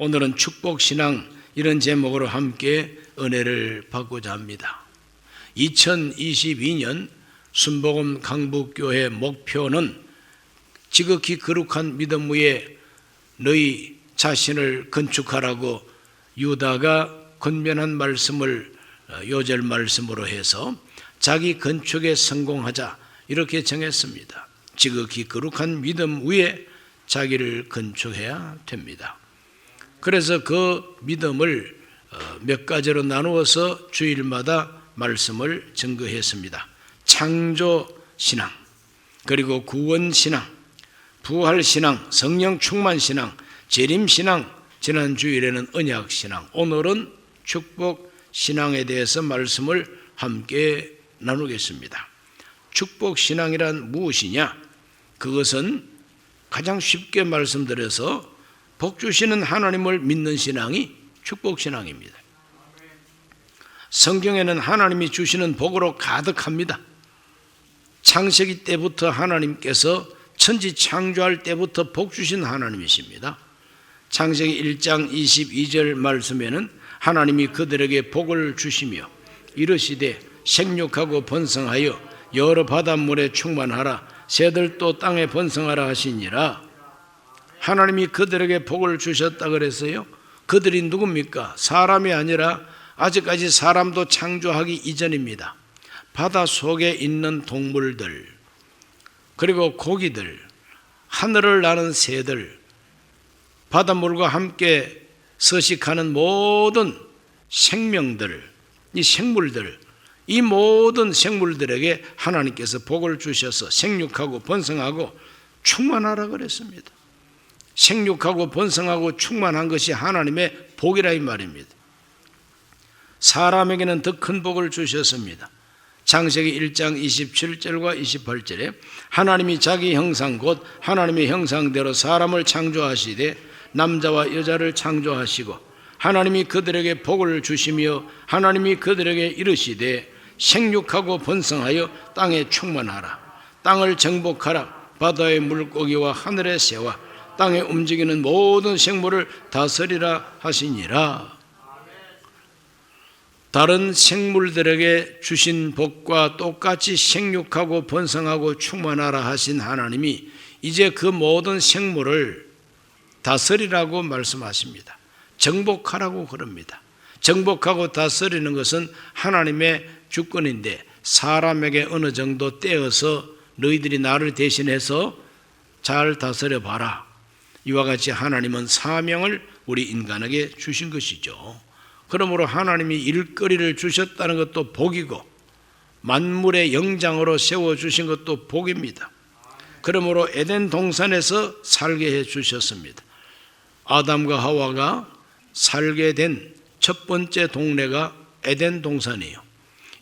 오늘은 축복신앙 이런 제목으로 함께 은혜를 받고자 합니다. 2022년 순복음 강북교회 목표는 지극히 거룩한 믿음 위에 너희 자신을 건축하라고 유다가 권면한 말씀을 요절 말씀으로 해서 자기 건축에 성공하자 이렇게 정했습니다. 지극히 거룩한 믿음 위에 자기를 건축해야 됩니다. 그래서 그 믿음을 몇 가지로 나누어서 주일마다 말씀을 증거했습니다. 창조신앙, 그리고 구원신앙, 부활신앙, 성령 충만신앙, 재림신앙, 지난 주일에는 언약신앙, 오늘은 축복신앙에 대해서 말씀을 함께 나누겠습니다. 축복신앙이란 무엇이냐? 그것은 가장 쉽게 말씀드려서 복 주시는 하나님을 믿는 신앙이 축복신앙입니다. 성경에는 하나님이 주시는 복으로 가득합니다. 창세기 때부터 하나님께서 천지 창조할 때부터 복 주신 하나님이십니다. 창세기 1장 22절 말씀에는 하나님이 그들에게 복을 주시며 이르시되 생육하고 번성하여 여러 바닷물에 충만하라, 새들도 땅에 번성하라 하시니라. 하나님이 그들에게 복을 주셨다 그랬어요. 그들이 누굽니까? 사람이 아니라 아직까지 사람도 창조하기 이전입니다. 바다 속에 있는 동물들, 그리고 고기들, 하늘을 나는 새들, 바닷물과 함께 서식하는 모든 생명들, 이 생물들, 이 모든 생물들에게 하나님께서 복을 주셔서 생육하고 번성하고 충만하라 그랬습니다. 생육하고 번성하고 충만한 것이 하나님의 복이라 이 말입니다. 사람에게는 더 큰 복을 주셨습니다. 창세기 1장 27절과 28절에 하나님이 자기 형상 곧 하나님의 형상대로 사람을 창조하시되 남자와 여자를 창조하시고 하나님이 그들에게 복을 주시며 하나님이 그들에게 이르시되 생육하고 번성하여 땅에 충만하라, 땅을 정복하라, 바다의 물고기와 하늘의 새와 땅에 움직이는 모든 생물을 다스리라 하시니라. 다른 생물들에게 주신 복과 똑같이 생육하고 번성하고 충만하라 하신 하나님이 이제 그 모든 생물을 다스리라고 말씀하십니다. 정복하라고 그럽니다. 정복하고 다스리는 것은 하나님의 주권인데 사람에게 어느 정도 떼어서 너희들이 나를 대신해서 잘 다스려 봐라. 이와 같이 하나님은 사명을 우리 인간에게 주신 것이죠. 그러므로 하나님이 일거리를 주셨다는 것도 복이고 만물의 영장으로 세워주신 것도 복입니다. 그러므로 에덴 동산에서 살게 해주셨습니다. 아담과 하와가 살게 된 첫 번째 동네가 에덴 동산이에요.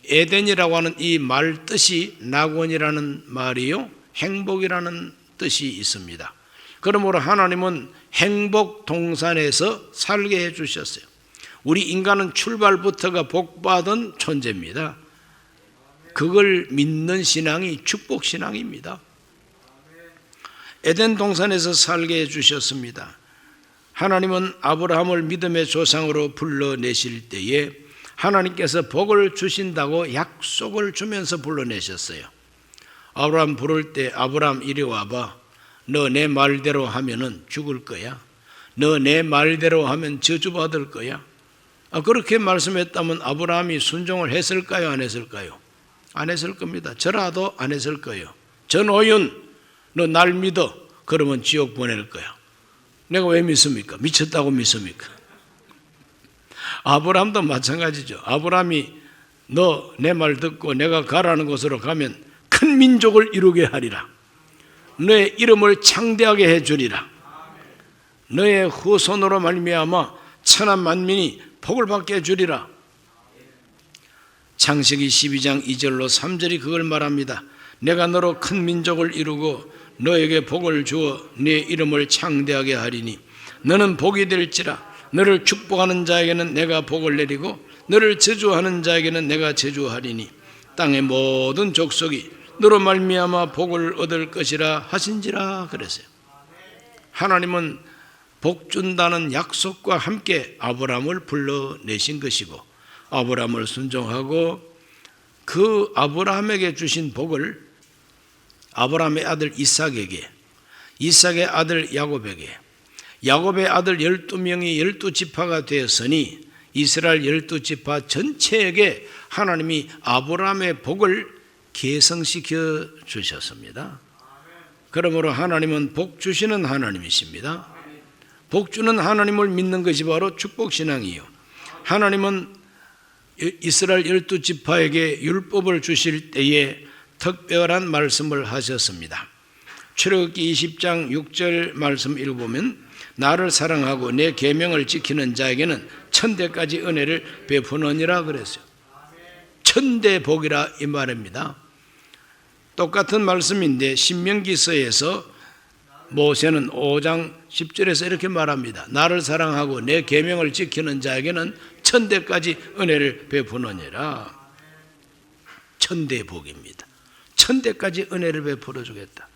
에덴이라고 하는 이 말 뜻이 낙원이라는 말이요, 행복이라는 뜻이 있습니다. 그러므로 하나님은 행복 동산에서 살게 해주셨어요. 우리 인간은 출발부터가 복받은 존재입니다. 그걸 믿는 신앙이 축복신앙입니다. 에덴 동산에서 살게 해주셨습니다. 하나님은 아브라함을 믿음의 조상으로 불러내실 때에 하나님께서 복을 주신다고 약속을 주면서 불러내셨어요. 아브라함 부를 때 아브라함 이리 와봐. 너 내 말대로 하면은 죽을 거야. 너 내 말대로 하면 저주받을 거야. 그렇게 말씀했다면 아브라함이 순종을 했을까요? 안 했을까요? 안 했을 겁니다. 저라도 안 했을 거예요. 전호윤, 너 날 믿어. 그러면 지옥 보낼 거야. 내가 왜 믿습니까? 미쳤다고 믿습니까? 아브라함도 마찬가지죠. 아브라함이 너 내 말 듣고 내가 가라는 곳으로 가면 큰 민족을 이루게 하리라. 너의 이름을 창대하게 해주리라. 너의 후손으로 말미암아 천한 만민이 복을 받게 해주리라. 창세기 12장 2절로 3절이 그걸 말합니다. 내가 너로 큰 민족을 이루고 너에게 복을 주어 네 이름을 창대하게 하리니 너는 복이 될지라. 너를 축복하는 자에게는 내가 복을 내리고 너를 저주하는 자에게는 내가 저주하리니 땅의 모든 족속이 너로 말미암아 복을 얻을 것이라 하신지라 그랬어요. 하나님은 복 준다는 약속과 함께 아브라함을 불러내신 것이고, 아브라함을 순종하고 그 아브라함에게 주신 복을 아브라함의 아들 이삭에게, 이삭의 아들 야곱에게, 야곱의 아들 12명이 12지파가 되었으니 이스라엘 12지파 전체에게 하나님이 아브라함의 복을 계승시켜 주셨습니다. 그러므로 하나님은 복 주시는 하나님이십니다. 복 주는 하나님을 믿는 것이 바로 축복신앙이요, 하나님은 이스라엘 12지파에게 율법을 주실 때에 특별한 말씀을 하셨습니다. 출애굽기 20장 6절 말씀 읽어보면 나를 사랑하고 내 계명을 지키는 자에게는 천대까지 은혜를 베푸느니라 그랬어요. 천대 복이라 이 말입니다. 똑같은 말씀인데 신명기서에서 모세는 5장 10절에서 이렇게 말합니다. 나를 사랑하고 내 계명을 지키는 자에게는 천대까지 은혜를 베푸느니라. 천대 복입니다. 천대까지 은혜를 베풀어 주겠다.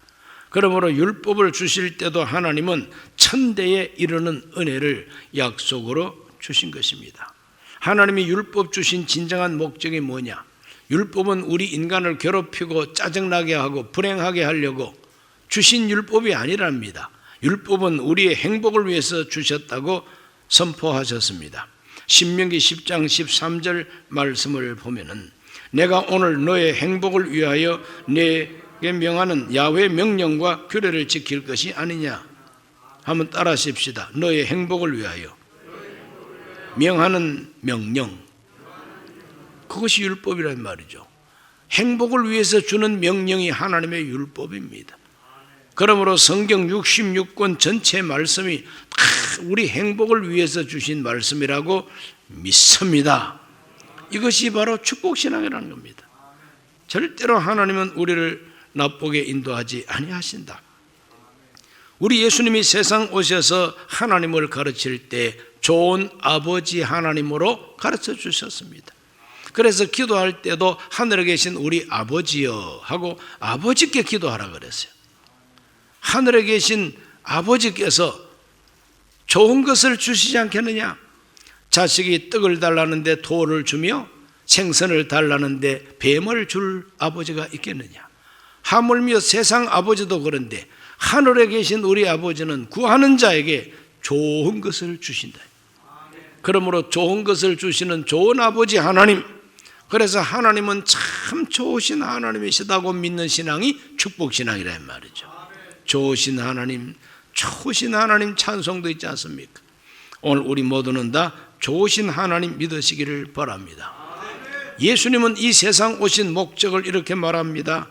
그러므로 율법을 주실 때도 하나님은 천대에 이르는 은혜를 약속으로 주신 것입니다. 하나님이 율법 주신 진정한 목적이 뭐냐? 율법은 우리 인간을 괴롭히고 짜증나게 하고 불행하게 하려고 주신 율법이 아니랍니다. 율법은 우리의 행복을 위해서 주셨다고 선포하셨습니다. 신명기 10장 13절 말씀을 보면은 내가 오늘 너의 행복을 위하여 내게 명하는 야훼 명령과 규례를 지킬 것이 아니냐. 한번 따라 하십시다. 너의 행복을 위하여 명하는 명령, 그것이 율법이란 말이죠. 행복을 위해서 주는 명령이 하나님의 율법입니다. 그러므로 성경 66권 전체 말씀이 다 우리 행복을 위해서 주신 말씀이라고 믿습니다. 이것이 바로 축복신앙이라는 겁니다. 절대로 하나님은 우리를 나쁘게 인도하지 아니하신다. 우리 예수님이 세상 오셔서 하나님을 가르칠 때 좋은 아버지 하나님으로 가르쳐 주셨습니다. 그래서 기도할 때도 하늘에 계신 우리 아버지여 하고 아버지께 기도하라 그랬어요. 하늘에 계신 아버지께서 좋은 것을 주시지 않겠느냐? 자식이 떡을 달라는데 돌을 주며 생선을 달라는데 뱀을 줄 아버지가 있겠느냐? 하물며 세상 아버지도 그런데 하늘에 계신 우리 아버지는 구하는 자에게 좋은 것을 주신다. 그러므로 좋은 것을 주시는 좋은 아버지 하나님, 그래서 하나님은 참 좋으신 하나님이시다고 믿는 신앙이 축복신앙이란 말이죠. 좋으신 하나님, 좋으신 하나님 찬송도 있지 않습니까? 오늘 우리 모두는 다 좋으신 하나님 믿으시기를 바랍니다. 예수님은 이 세상 오신 목적을 이렇게 말합니다.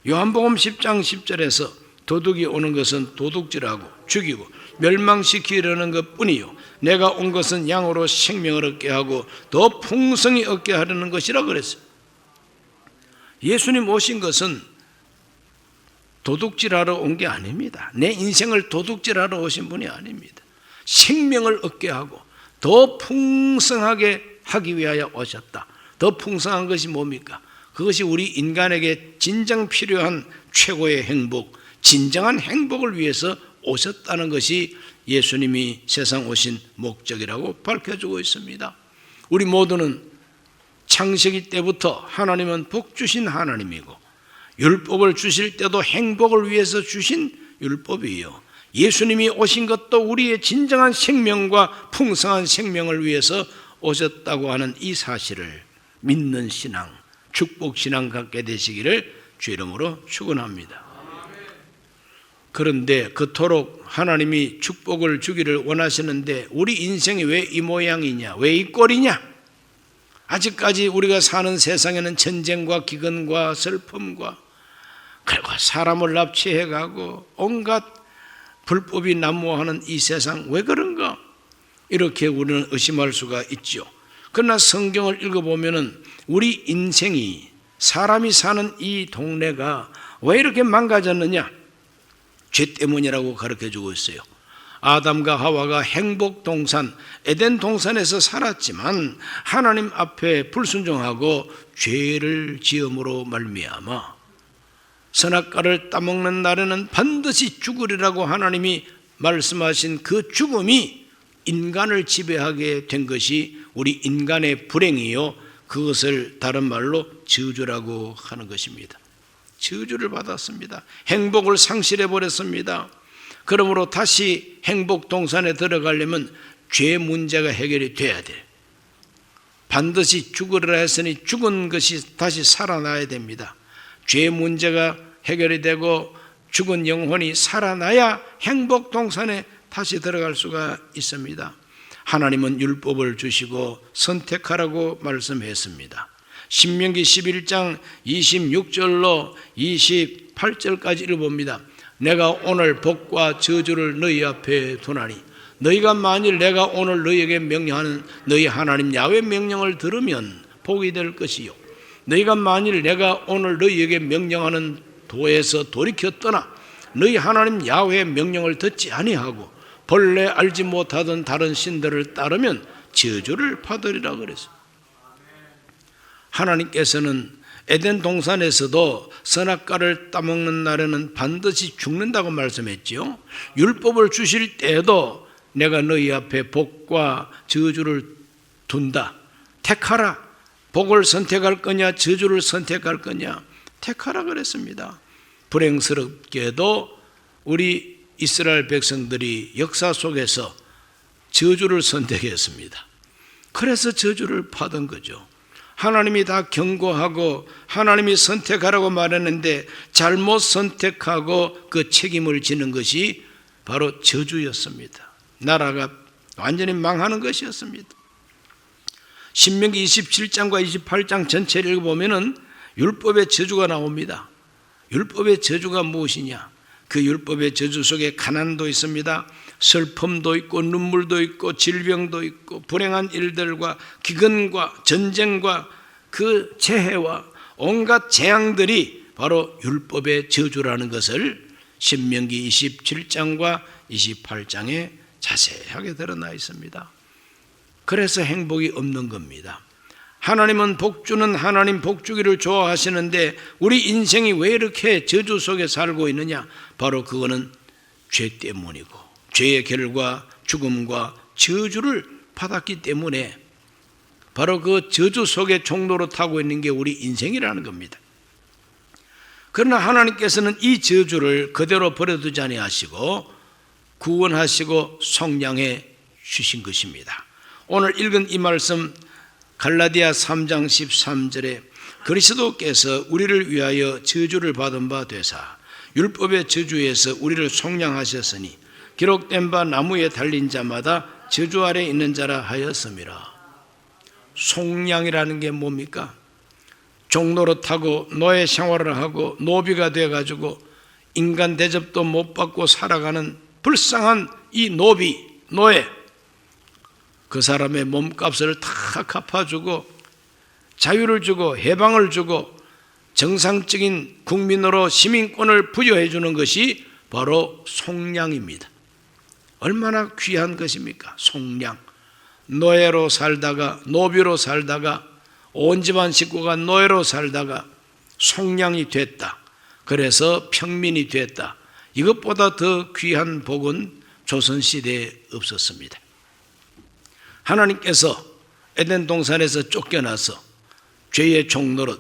요한복음 10장 10절에서 도둑이 오는 것은 도둑질하고 죽이고 멸망시키려는 것뿐이요 내가 온 것은 양으로 생명을 얻게 하고 더 풍성히 얻게 하려는 것이라 그랬어요. 예수님 오신 것은 도둑질하러 온 게 아닙니다. 내 인생을 도둑질하러 오신 분이 아닙니다. 생명을 얻게 하고 더 풍성하게 하기 위하여 오셨다. 더 풍성한 것이 뭡니까? 그것이 우리 인간에게 진정 필요한 최고의 행복, 진정한 행복을 위해서 오셨다는 것이 예수님이 세상 오신 목적이라고 밝혀주고 있습니다. 우리 모두는 창세기 때부터 하나님은 복 주신 하나님이고 율법을 주실 때도 행복을 위해서 주신 율법이에요. 예수님이 오신 것도 우리의 진정한 생명과 풍성한 생명을 위해서 오셨다고 하는 이 사실을 믿는 신앙, 축복신앙 갖게 되시기를 주 이름으로 축원합니다. 그런데 그토록 하나님이 축복을 주기를 원하시는데 우리 인생이 왜 이 모양이냐, 왜 이 꼴이냐? 아직까지 우리가 사는 세상에는 전쟁과 기근과 슬픔과 그리고 사람을 납치해가고 온갖 불법이 난무하는 이 세상 왜 그런가? 이렇게 우리는 의심할 수가 있죠. 그러나 성경을 읽어보면 우리 인생이, 사람이 사는 이 동네가 왜 이렇게 망가졌느냐? 죄 때문이라고 가르쳐주고 있어요. 아담과 하와가 행복 동산, 에덴 동산에서 살았지만 하나님 앞에 불순종하고 죄를 지음으로 말미암아 선악과를 따먹는 날에는 반드시 죽으리라고 하나님이 말씀하신 그 죽음이 인간을 지배하게 된 것이 우리 인간의 불행이요, 그것을 다른 말로 저주라고 하는 것입니다. 저주를 받았습니다. 행복을 상실해 버렸습니다. 그러므로 다시 행복 동산에 들어가려면 죄 문제가 해결이 돼야 돼요. 반드시 죽으리라 했으니 죽은 것이 다시 살아나야 됩니다. 죄 문제가 해결이 되고 죽은 영혼이 살아나야 행복 동산에 다시 들어갈 수가 있습니다. 하나님은 율법을 주시고 선택하라고 말씀했습니다. 신명기 11장 26절로 28절까지 읽어봅니다. 내가 오늘 복과 저주를 너희 앞에 두나니 너희가 만일 내가 오늘 너희에게 명령하는 너희 하나님 야훼 명령을 들으면 복이 될 것이요, 너희가 만일 내가 오늘 너희에게 명령하는 도에서 돌이켜 떠나 너희 하나님 야훼의 명령을 듣지 아니하고 본래 알지 못하던 다른 신들을 따르면 저주를 받으리라 그랬어요. 하나님께서는 에덴 동산에서도 선악과를 따먹는 날에는 반드시 죽는다고 말씀했지요. 율법을 주실 때에도 내가 너희 앞에 복과 저주를 둔다. 택하라. 복을 선택할 거냐 저주를 선택할 거냐 택하라 그랬습니다. 불행스럽게도 우리 이스라엘 백성들이 역사 속에서 저주를 선택했습니다. 그래서 저주를 받은 거죠. 하나님이 다 경고하고 하나님이 선택하라고 말했는데 잘못 선택하고 그 책임을 지는 것이 바로 저주였습니다. 나라가 완전히 망하는 것이었습니다. 신명기 27장과 28장 전체를 읽어보면 율법의 저주가 나옵니다. 율법의 저주가 무엇이냐? 그 율법의 저주 속에 가난도 있습니다. 슬픔도 있고 눈물도 있고 질병도 있고 불행한 일들과 기근과 전쟁과 그 재해와 온갖 재앙들이 바로 율법의 저주라는 것을 신명기 27장과 28장에 자세하게 드러나 있습니다. 그래서 행복이 없는 겁니다. 하나님은 복주는 하나님 복주기를 좋아하시는데 우리 인생이 왜 이렇게 저주 속에 살고 있느냐? 바로 그거는 죄 때문이고 죄의 결과 죽음과 저주를 받았기 때문에 바로 그 저주 속에 종로로 타고 있는 게 우리 인생이라는 겁니다. 그러나 하나님께서는 이 저주를 그대로 버려두지 아니하시고 구원하시고 속량해 주신 것입니다. 오늘 읽은 이 말씀 갈라디아 3장 13절에 그리스도께서 우리를 위하여 저주를 받은 바 되사 율법의 저주에서 우리를 속량하셨으니 기록된 바 나무에 달린 자마다 저주 아래 있는 자라 하였음이라. 속량이라는 게 뭡니까? 종노릇하고 노예 생활을 하고 노비가 돼가지고 인간 대접도 못 받고 살아가는 불쌍한 이 노비, 노예, 그 사람의 몸값을 다 갚아주고 자유를 주고 해방을 주고 정상적인 국민으로 시민권을 부여해 주는 것이 바로 속량입니다. 얼마나 귀한 것입니까? 속량. 노예로 살다가 노비로 살다가 온 집안 식구가 노예로 살다가 속량이 됐다. 그래서 평민이 됐다. 이것보다 더 귀한 복은 조선시대에 없었습니다. 하나님께서 에덴 동산에서 쫓겨나서 죄의 종노릇,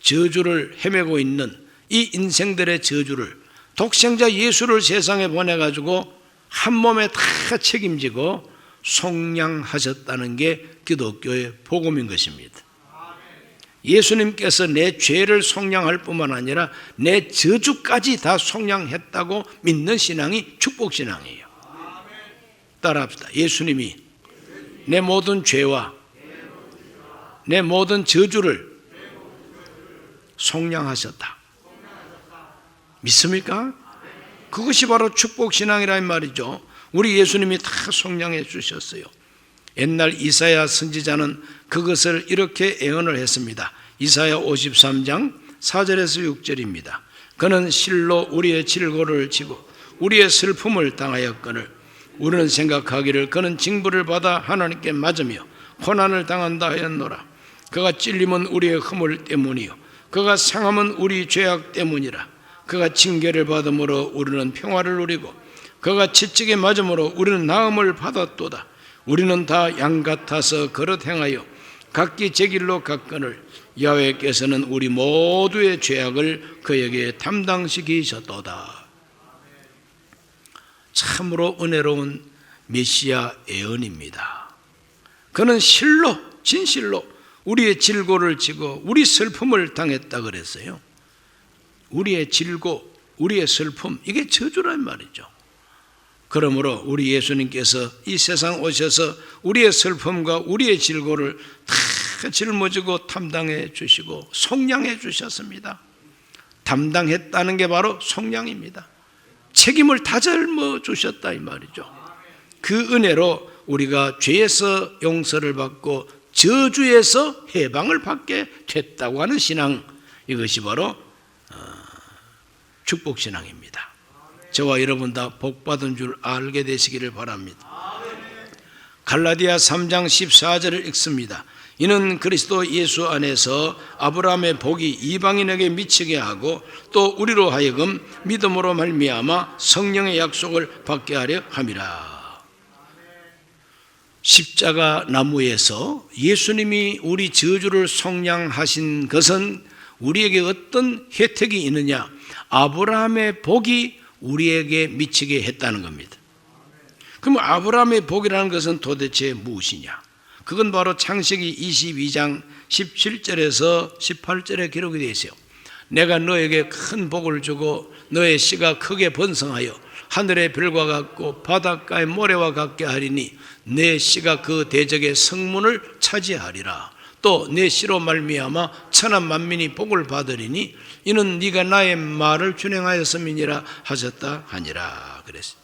저주를 헤매고 있는 이 인생들의 저주를 독생자 예수를 세상에 보내가지고 한 몸에 다 책임지고 속량하셨다는 게 기독교의 복음인 것입니다. 예수님께서 내 죄를 속량할 뿐만 아니라 내 저주까지 다 속량했다고 믿는 신앙이 축복신앙이에요. 따라합시다. 예수님이 내 모든 죄와 내 모든 저주를 속량하셨다. 믿습니까? 그것이 바로 축복신앙이란 말이죠. 우리 예수님이 다 속량해 주셨어요. 옛날 이사야 선지자는 그것을 이렇게 예언을 했습니다. 이사야 53장 4절에서 6절입니다. 그는 실로 우리의 질고를 지고 우리의 슬픔을 당하였거늘 우리는 생각하기를 그는 징벌을 받아 하나님께 맞으며 고난을 당한다 하였노라. 그가 찔림은 우리의 허물 때문이요 그가 상함은 우리 죄악 때문이라. 그가 징계를 받음으로 우리는 평화를 누리고 그가 채찍에 맞음으로 우리는 나음을 받았도다. 우리는 다 양 같아서 그릇 행하여 각기 제 길로 갔거늘 야훼께서는 우리 모두의 죄악을 그에게 담당시키셨도다. 참으로 은혜로운 메시아 예언입니다. 그는 실로 진실로 우리의 질고를 지고 우리 슬픔을 당했다 그랬어요. 우리의 질고, 우리의 슬픔, 이게 저주란 말이죠. 그러므로 우리 예수님께서 이 세상 오셔서 우리의 슬픔과 우리의 질고를 다 짊어지고 담당해 주시고 속량해 주셨습니다. 담당했다는 게 바로 속량입니다. 책임을 다 짊어 주셨다 이 말이죠. 그 은혜로 우리가 죄에서 용서를 받고 저주에서 해방을 받게 됐다고 하는 신앙, 이것이 바로 축복신앙입니다. 저와 여러분 다 복받은 줄 알게 되시기를 바랍니다. 갈라디아 3장 14절을 읽습니다. 이는 그리스도 예수 안에서 아브라함의 복이 이방인에게 미치게 하고 또 우리로 하여금 믿음으로 말미암아 성령의 약속을 받게 하려 함이라. 십자가 나무에서 예수님이 우리 저주를 속량하신 것은 우리에게 어떤 혜택이 있느냐? 아브라함의 복이 우리에게 미치게 했다는 겁니다. 그럼 아브라함의 복이라는 것은 도대체 무엇이냐? 그건 바로 창세기 22장 17절에서 18절에 기록이 되어 있어요. 내가 너에게 큰 복을 주고 너의 씨가 크게 번성하여 하늘의 별과 같고 바닷가의 모래와 같게 하리니 내 씨가 그 대적의 성문을 차지하리라. 또 내 씨로 말미암아 천한 만민이 복을 받으리니 이는 네가 나의 말을 준행하였음이니라 하셨다 하니라 그랬어요.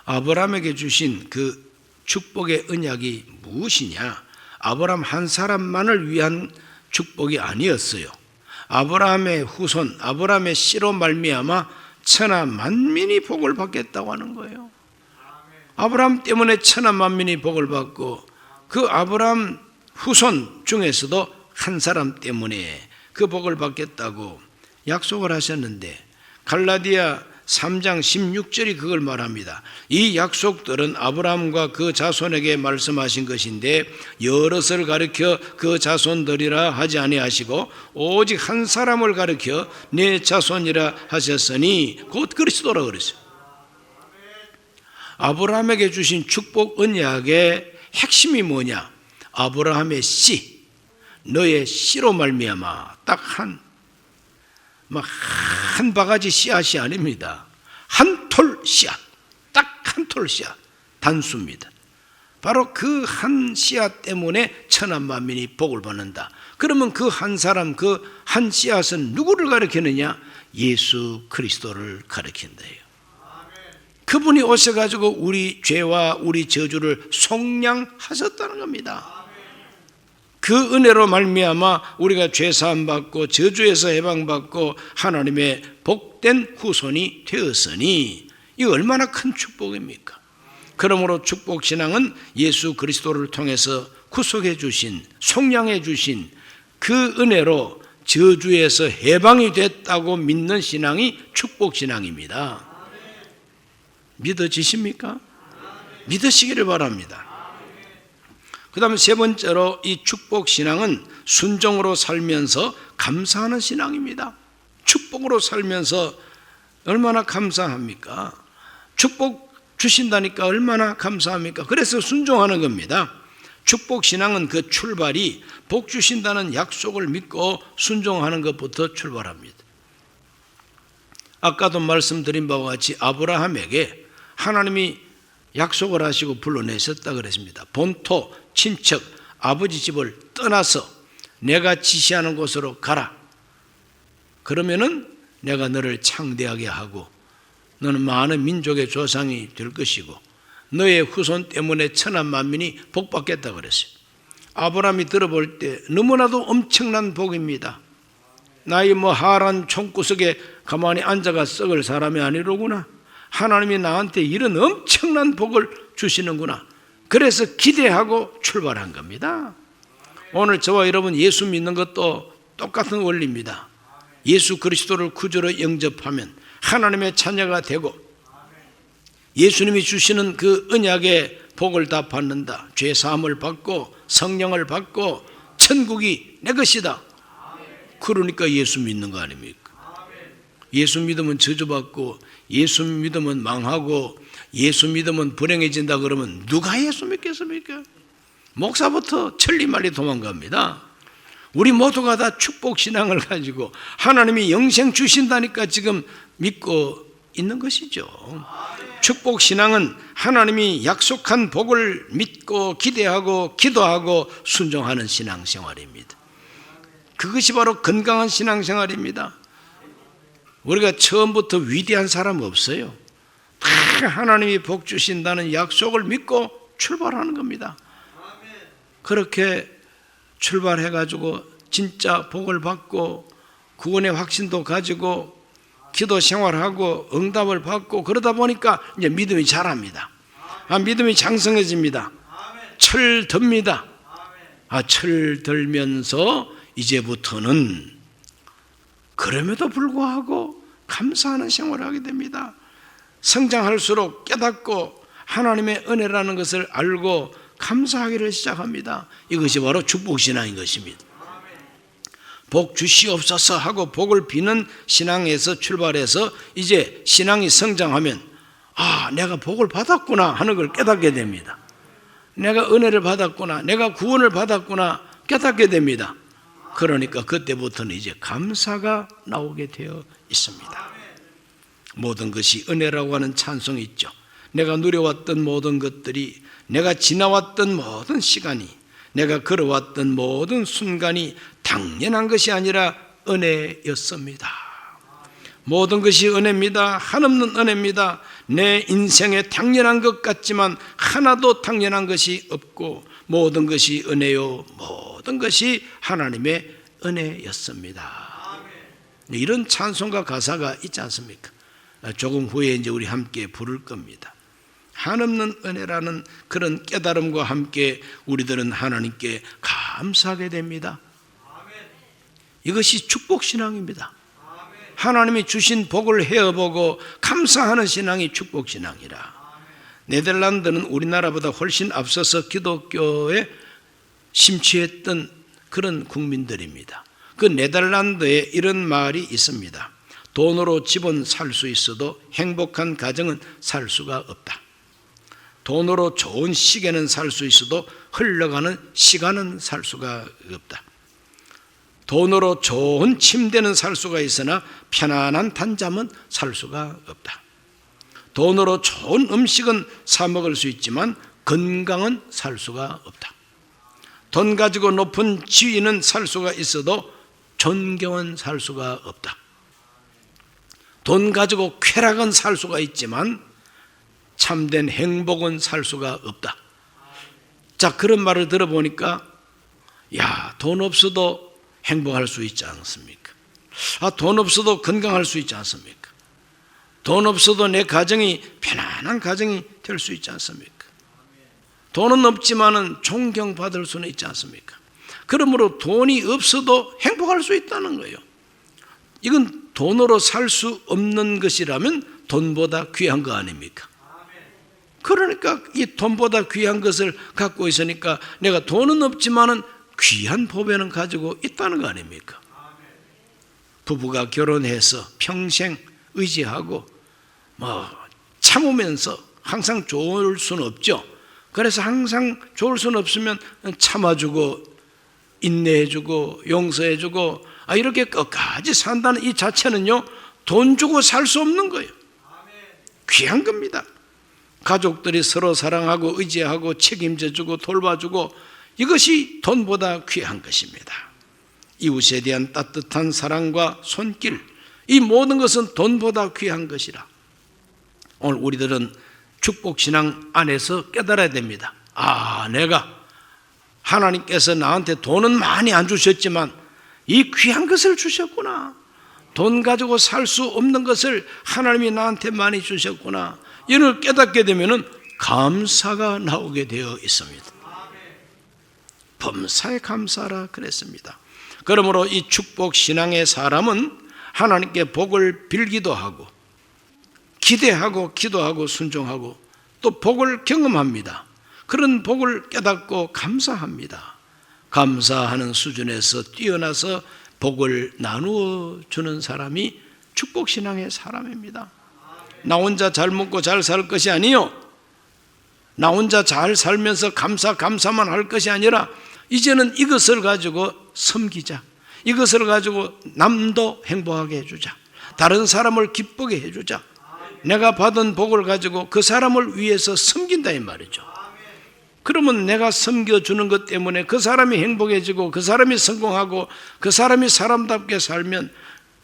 아브라함에게 주신 그 축복의 언약이 무엇이냐? 아브라함 한 사람만을 위한 축복이 아니었어요. 아브라함의 후손, 아브라함의 씨로 말미암아 천하 만민이 복을 받겠다고 하는 거예요. 아브라함 때문에 천하 만민이 복을 받고 그 아브라함 후손 중에서도 한 사람 때문에 그 복을 받겠다고 약속을 하셨는데 갈라디아 3장 16절이 그걸 말합니다. 이 약속들은 아브라함과 그 자손에게 말씀하신 것인데 여럿을 가리켜 그 자손들이라 하지 아니하시고 오직 한 사람을 가리켜 내 자손이라 하셨으니 곧 그리스도라 그랬어요. 아브라함에게 주신 축복 언약의 핵심이 뭐냐? 아브라함의 씨, 너의 씨로 말미암아 딱 한 바가지 씨앗이 아닙니다. 한 톨 씨앗, 딱 한 톨 씨앗, 단수입니다. 바로 그 한 씨앗 때문에 천한 만민이 복을 받는다. 그러면 그 한 사람, 그 한 씨앗은 누구를 가리키느냐? 예수 그리스도를 가리킨다요. 그분이 오셔가지고 우리 죄와 우리 저주를 속량하셨다는 겁니다. 그 은혜로 말미암아 우리가 죄 사함 받고 저주에서 해방받고 하나님의 복된 후손이 되었으니 이 얼마나 큰 축복입니까? 그러므로 축복신앙은 예수 그리스도를 통해서 구속해 주신, 속량해 주신 그 은혜로 저주에서 해방이 됐다고 믿는 신앙이 축복신앙입니다. 믿어지십니까? 믿으시기를 바랍니다. 그 다음에 세 번째로 이 축복신앙은 순종으로 살면서 감사하는 신앙입니다. 축복으로 살면서 얼마나 감사합니까? 축복 주신다니까 얼마나 감사합니까? 그래서 순종하는 겁니다. 축복신앙은 그 출발이 복 주신다는 약속을 믿고 순종하는 것부터 출발합니다. 아까도 말씀드린 바와 같이 아브라함에게 하나님이 약속을 하시고 불러내셨다 그랬습니다. 본토, 친척, 아버지 집을 떠나서 내가 지시하는 곳으로 가라. 그러면은 내가 너를 창대하게 하고 너는 많은 민족의 조상이 될 것이고 너의 후손 때문에 천한 만민이 복받겠다 그랬어요. 아브라함이 들어볼 때 너무나도 엄청난 복입니다. 나의 하란 총구석에 가만히 앉아가 썩을 사람이 아니로구나. 하나님이 나한테 이런 엄청난 복을 주시는구나. 그래서 기대하고 출발한 겁니다. 오늘 저와 여러분 예수 믿는 것도 똑같은 원리입니다. 예수 그리스도를 구주로 영접하면 하나님의 자녀가 되고 예수님이 주시는 그 언약의 복을 다 받는다. 죄 사함을 받고 성령을 받고 천국이 내 것이다. 그러니까 예수 믿는 거 아닙니까? 예수 믿으면 저주받고 예수 믿으면 망하고 예수 믿으면 불행해진다 그러면 누가 예수 믿겠습니까? 목사부터 천리말리 도망갑니다. 우리 모두가 다 축복신앙을 가지고 하나님이 영생 주신다니까 지금 믿고 있는 것이죠. 축복신앙은 하나님이 약속한 복을 믿고 기대하고 기도하고 순종하는 신앙생활입니다. 그것이 바로 건강한 신앙생활입니다. 우리가 처음부터 위대한 사람 없어요. 다 하나님이 복 주신다는 약속을 믿고 출발하는 겁니다. 그렇게 출발해가지고 진짜 복을 받고 구원의 확신도 가지고 기도 생활하고 응답을 받고 그러다 보니까 이제 믿음이 자랍니다. 믿음이 장성해집니다. 철듭니다. 철들면서 이제부터는 그럼에도 불구하고 감사하는 생활을 하게 됩니다. 성장할수록 깨닫고 하나님의 은혜라는 것을 알고 감사하기를 시작합니다. 이것이 바로 축복신앙인 것입니다. 복 주시옵소서 하고 복을 비는 신앙에서 출발해서 이제 신앙이 성장하면 내가 복을 받았구나 하는 걸 깨닫게 됩니다. 내가 은혜를 받았구나, 내가 구원을 받았구나 깨닫게 됩니다. 그러니까 그때부터는 이제 감사가 나오게 되어 있습니다. 모든 것이 은혜라고 하는 찬송이 있죠. 내가 누려왔던 모든 것들이, 내가 지나왔던 모든 시간이, 내가 걸어왔던 모든 순간이 당연한 것이 아니라 은혜였습니다. 모든 것이 은혜입니다. 한없는 은혜입니다. 내 인생에 당연한 것 같지만 하나도 당연한 것이 없고 모든 것이 은혜요, 모든 것이 하나님의 은혜였습니다. 이런 찬송가 가사가 있지 않습니까? 조금 후에 이제 우리 함께 부를 겁니다. 한없는 은혜라는 그런 깨달음과 함께 우리들은 하나님께 감사하게 됩니다. 이것이 축복신앙입니다. 하나님이 주신 복을 헤어보고 감사하는 신앙이 축복신앙이라. 네덜란드는 우리나라보다 훨씬 앞서서 기독교에 심취했던 그런 국민들입니다. 그 네덜란드에 이런 말이 있습니다. 돈으로 집은 살 수 있어도 행복한 가정은 살 수가 없다. 돈으로 좋은 시계는 살 수 있어도 흘러가는 시간은 살 수가 없다. 돈으로 좋은 침대는 살 수가 있으나 편안한 단잠은 살 수가 없다. 돈으로 좋은 음식은 사 먹을 수 있지만 건강은 살 수가 없다. 돈 가지고 높은 지위는 살 수가 있어도 존경은 살 수가 없다. 돈 가지고 쾌락은 살 수가 있지만 참된 행복은 살 수가 없다. 자, 그런 말을 들어보니까 돈 없어도 행복할 수 있지 않습니까? 돈 없어도 건강할 수 있지 않습니까? 돈 없어도 내 가정이 편안한 가정이 될 수 있지 않습니까? 돈은 없지만은 존경받을 수는 있지 않습니까? 그러므로 돈이 없어도 행복할 수 있다는 거예요. 이건 돈으로 살 수 없는 것이라면 돈보다 귀한 거 아닙니까? 그러니까 이 돈보다 귀한 것을 갖고 있으니까 내가 돈은 없지만은 귀한 보배는 가지고 있다는 거 아닙니까? 부부가 결혼해서 평생 의지하고 참으면서 항상 좋을 수는 없죠. 그래서 항상 좋을 수는 없으면 참아주고 인내해주고 용서해주고 이렇게 끝까지 산다는 이 자체는요, 돈 주고 살 수 없는 거예요. 귀한 겁니다. 가족들이 서로 사랑하고 의지하고 책임져주고 돌봐주고 이것이 돈보다 귀한 것입니다. 이웃에 대한 따뜻한 사랑과 손길, 이 모든 것은 돈보다 귀한 것이라. 오늘 우리들은 축복신앙 안에서 깨달아야 됩니다. 내가 하나님께서 나한테 돈은 많이 안 주셨지만 이 귀한 것을 주셨구나. 돈 가지고 살 수 없는 것을 하나님이 나한테 많이 주셨구나. 이를 깨닫게 되면 감사가 나오게 되어 있습니다. 범사에 감사라 그랬습니다. 그러므로 이 축복신앙의 사람은 하나님께 복을 빌기도 하고 기대하고 기도하고 순종하고 또 복을 경험합니다. 그런 복을 깨닫고 감사합니다. 감사하는 수준에서 뛰어나서 복을 나누어 주는 사람이 축복신앙의 사람입니다. 나 혼자 잘 먹고 잘 살 것이 아니요, 나 혼자 잘 살면서 감사만 할 것이 아니라 이제는 이것을 가지고 섬기자, 이것을 가지고 남도 행복하게 해주자, 다른 사람을 기쁘게 해주자, 내가 받은 복을 가지고 그 사람을 위해서 섬긴다 이 말이죠. 그러면 내가 섬겨주는 것 때문에 그 사람이 행복해지고 그 사람이 성공하고 그 사람이 사람답게 살면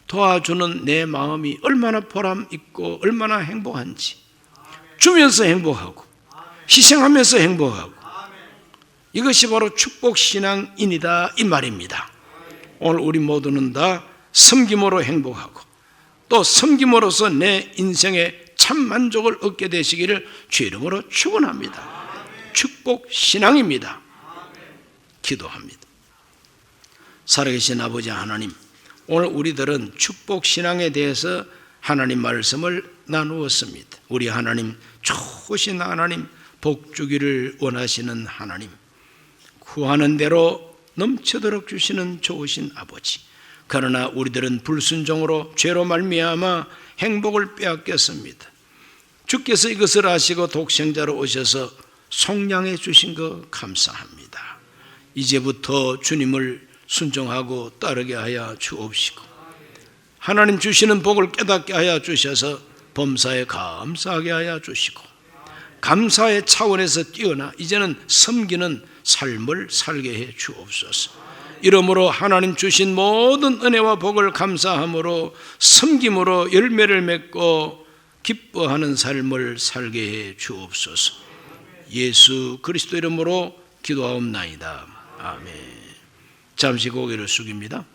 도와주는 내 마음이 얼마나 보람 있고 얼마나 행복한지, 주면서 행복하고 희생하면서 행복하고, 이것이 바로 축복신앙인이다 이 말입니다. 오늘 우리 모두는 다 섬김으로 행복하고 또 섬김으로써 내 인생에 참 만족을 얻게 되시기를 주 이름으로 축원합니다. 축복신앙입니다. 기도합니다. 살아계신 아버지 하나님, 오늘 우리들은 축복신앙에 대해서 하나님 말씀을 나누었습니다. 우리 하나님, 좋으신 하나님, 복 주기를 원하시는 하나님, 구하는 대로 넘쳐도록 주시는 좋으신 아버지, 그러나 우리들은 불순종으로 죄로 말미암아 행복을 빼앗겼습니다. 주께서 이것을 아시고 독생자로 오셔서 속량해 주신 것 감사합니다. 이제부터 주님을 순종하고 따르게 하여 주옵시고, 하나님 주시는 복을 깨닫게 하여 주셔서 범사에 감사하게 하여 주시고, 감사의 차원에서 뛰어나 이제는 섬기는 삶을 살게 해 주옵소서. 이러므로 하나님 주신 모든 은혜와 복을 감사함으로 섬김으로 열매를 맺고 기뻐하는 삶을 살게 해 주옵소서. 예수 그리스도 이름으로 기도하옵나이다. 아멘. 잠시 고개를 숙입니다.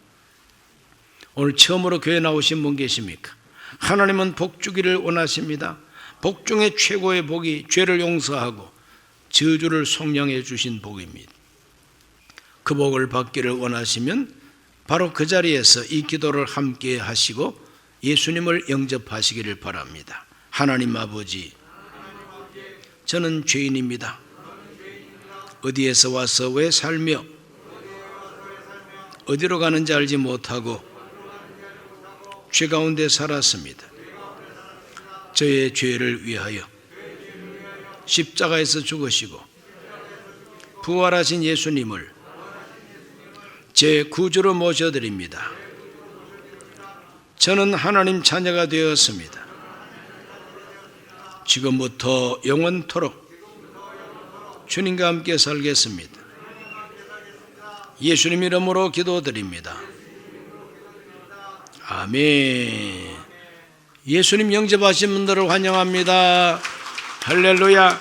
오늘 처음으로 교회 나오신 분 계십니까? 하나님은 복 주기를 원하십니다. 복 중에 최고의 복이 죄를 용서하고 저주를 속량해 주신 복입니다. 그 복을 받기를 원하시면 바로 그 자리에서 이 기도를 함께 하시고 예수님을 영접하시기를 바랍니다. 하나님 아버지, 저는 죄인입니다. 어디에서 와서 왜 살며 어디로 가는지 알지 못하고 죄 가운데 살았습니다. 저의 죄를 위하여 십자가에서 죽으시고 부활하신 예수님을 제 구주로 모셔드립니다. 저는 하나님 자녀가 되었습니다. 지금부터 영원토록 주님과 함께 살겠습니다. 예수님 이름으로 기도드립니다. 아멘. 예수님 영접하신 분들을 환영합니다. 할렐루야.